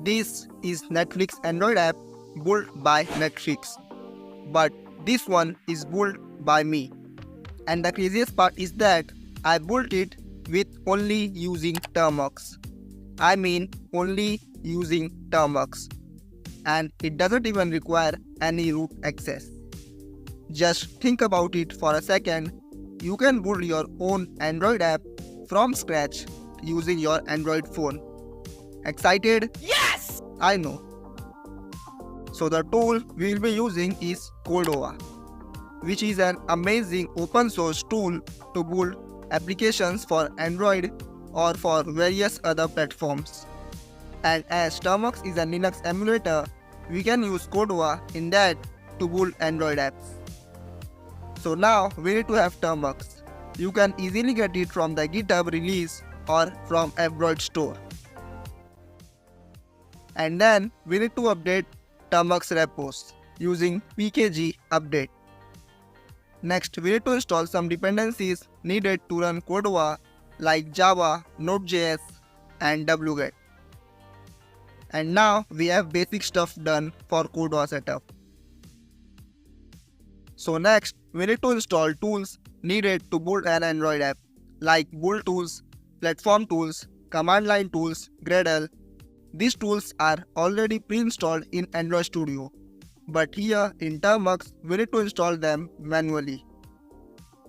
This is Netflix Android app built by Netflix, but this one is built by me. And the craziest part is that I built it with only using Termux. I mean only using Termux. And it doesn't even require any root access. Just think about it for a second. You can build your own Android app from scratch using your Android phone. Excited? Yes! I know. So the tool we will be using is Cordova, which is an amazing open source tool to build applications for Android or for various other platforms. And as Termux is a Linux emulator, we can use Cordova in that to build Android apps. So now we need to have Termux. You can easily get it from the GitHub release or from Android store. And then we need to update Termux repos using pkg update. Next, we need to install some dependencies needed to run Cordova like Java, Node.js, and wget. And now we have basic stuff done for Cordova setup. So next, we need to install tools needed to build an Android app like build tools, platform tools, command line tools, Gradle. These tools are already pre-installed in Android Studio, but here in Termux we need to install them manually.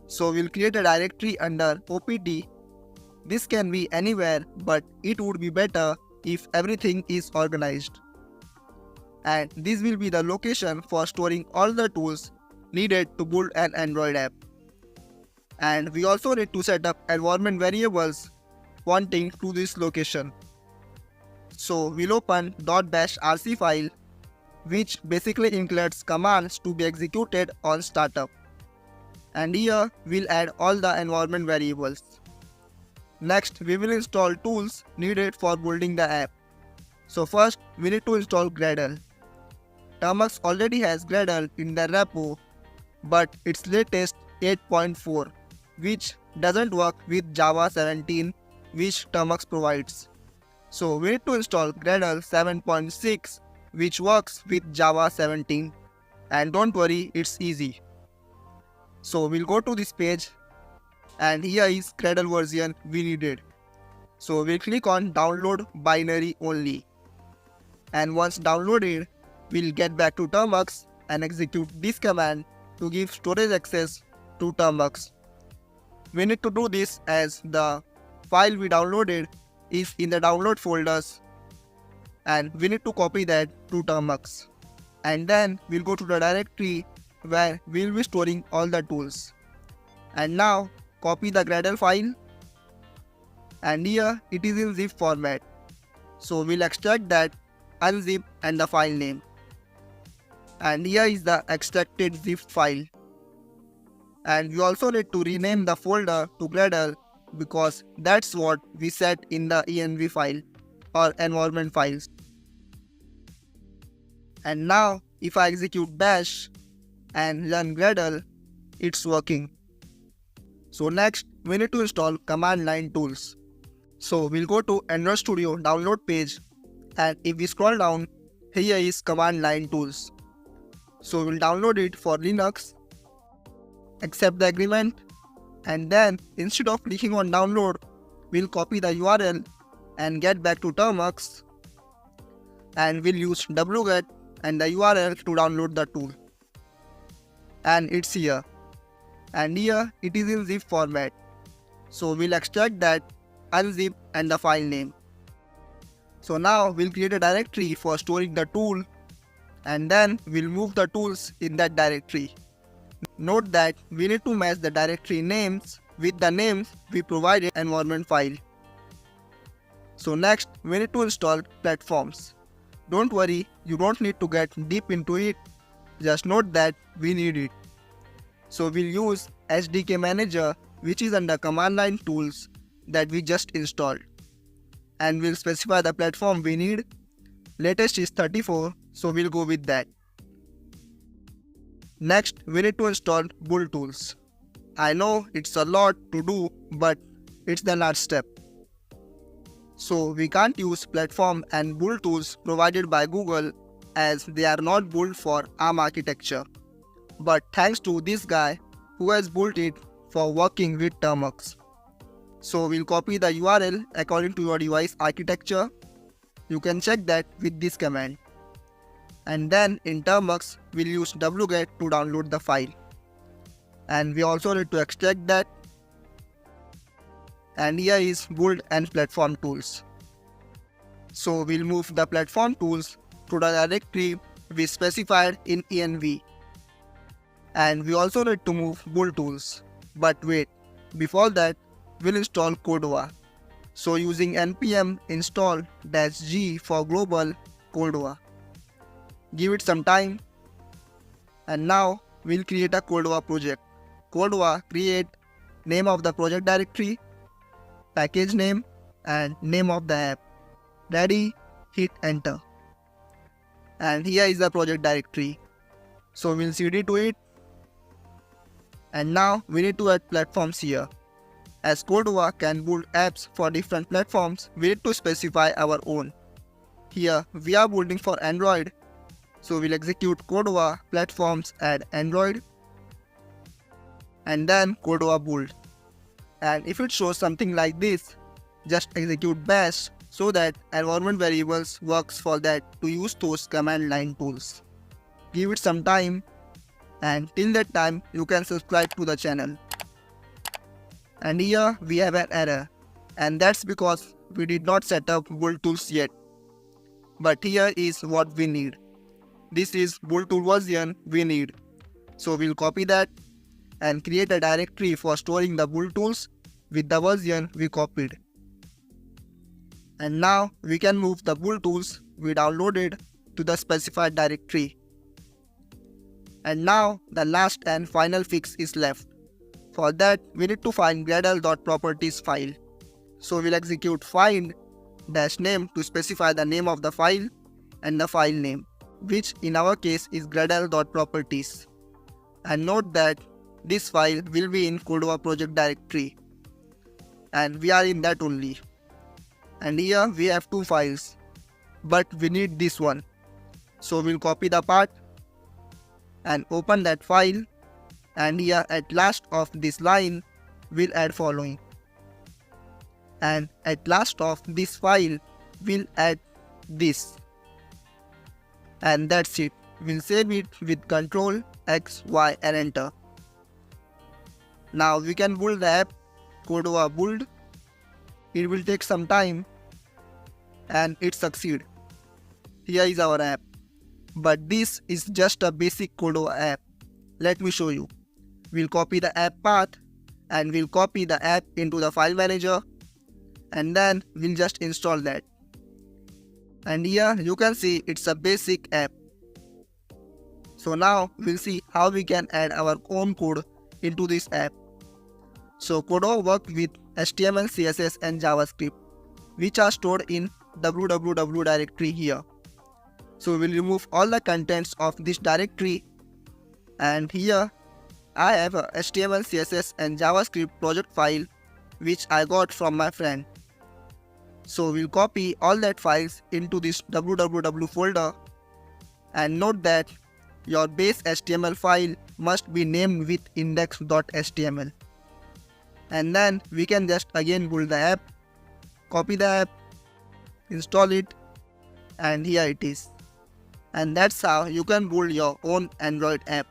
So we'll create a directory under opt. This can be anywhere, but it would be better if everything is organized. And this will be the location for storing all the tools needed to build an Android app. And we also need to set up environment variables pointing to this location. So we'll open .bashrc file, which basically includes commands to be executed on startup. And here we'll add all the environment variables. Next, we will install tools needed for building the app. So first, we need to install Gradle. Termux already has Gradle in their repo, but its latest 8.4, which doesn't work with Java 17, which Termux provides. So we need to install Gradle 7.6, which works with Java 17. And don't worry, it's easy. So we'll go to this page, and here is Gradle version we needed. So we'll click on download binary only. And once downloaded, we'll get back to Termux and execute this command to give storage access to Termux. We need to do this as the file we downloaded is in the download folders, and we need to copy that to Termux. And then we'll go to the directory where we'll be storing all the tools. And now copy the Gradle file, and here it is in zip format. So we'll extract that, unzip, and the file name. And here is the extracted zip file. And we also need to rename the folder to Gradle because that's what we set in the env file or environment files. And now if I execute bash and run Gradle, it's working. So next, we need to install command line tools. So we'll go to Android Studio download page, and if we scroll down, here is command line tools. So we'll download it for Linux, accept the agreement, and then instead of clicking on download, we'll copy the URL and get back to Termux, and we'll use wget and the URL to download the tool. And it's here. And here it is in zip format. So we'll extract that, unzip, and the file name. So now we'll create a directory for storing the tool, and then we'll move the tools in that directory. Note that we need to match the directory names with the names we provided environment file. So next, we need to install platforms. Don't worry, you don't need to get deep into it. Just note that we need it. So we'll use SDK Manager, which is under command line tools that we just installed. And we'll specify the platform we need. Latest is 34, so we'll go with that. Next, we need to install build tools. I know it's a lot to do, but it's the last step. So we can't use platform and build tools provided by Google as they are not built for ARM architecture. But thanks to this guy who has built it for working with Termux. So we'll copy the URL according to your device architecture. You can check that with this command. And then in Termux, we'll use wget to download the file. And we also need to extract that. And here is build and platform tools. So we'll move the platform tools to the directory we specified in env. And we also need to move build tools. But wait, before that, we'll install Cordova. So using npm install -g for global Cordova. Give it some time. And now we'll create a Cordova project. Cordova create name of the project directory, package name and name of the app. Ready, hit enter. And here is the project directory. So we'll cd to it. And now we need to add platforms here. As Cordova can build apps for different platforms, we need to specify our own. Here we are building for Android. So we'll execute Cordova platforms add Android. And then Cordova build. And if it shows something like this, just execute bash so that environment variables works for that to use those command line tools. Give it some time, and till that time you can subscribe to the channel. And here we have an error, and that's because we did not set up build tools yet. But here is what we need. This is build tool version we need. So we'll copy that and create a directory for storing the build tools with the version we copied. And now we can move the build tools we downloaded to the specified directory. And now the last and final fix is left. For that we need to find gradle.properties file. So we'll execute find -name to specify the name of the file and the file name, which in our case is gradle.properties. And note that this file will be in Cordova project directory. And we are in that only. And here we have two files, but we need this one. So we'll copy the path and open that file, and here at last of this line we'll add following. And at last of this file we'll add this. And that's it. We'll save it with Ctrl X, Y and enter. Now we can build the app Cordova build. It will take some time and it succeed. Here is our app. But this is just a basic Cordova app. Let me show you. We'll copy the app path and we'll copy the app into the file manager, and then we'll just install that. And here you can see it's a basic app. So now we'll see how we can add our own code into this app. So Cordova works with HTML, CSS and JavaScript, which are stored in www directory here. So we'll remove all the contents of this directory, and here I have a HTML, CSS and JavaScript project file which I got from my friend. So we'll copy all that files into this www folder, and note that your base HTML file must be named with index.html. And then we can just again build the app, copy the app, install it, and here it is. And that's how you can build your own Android app.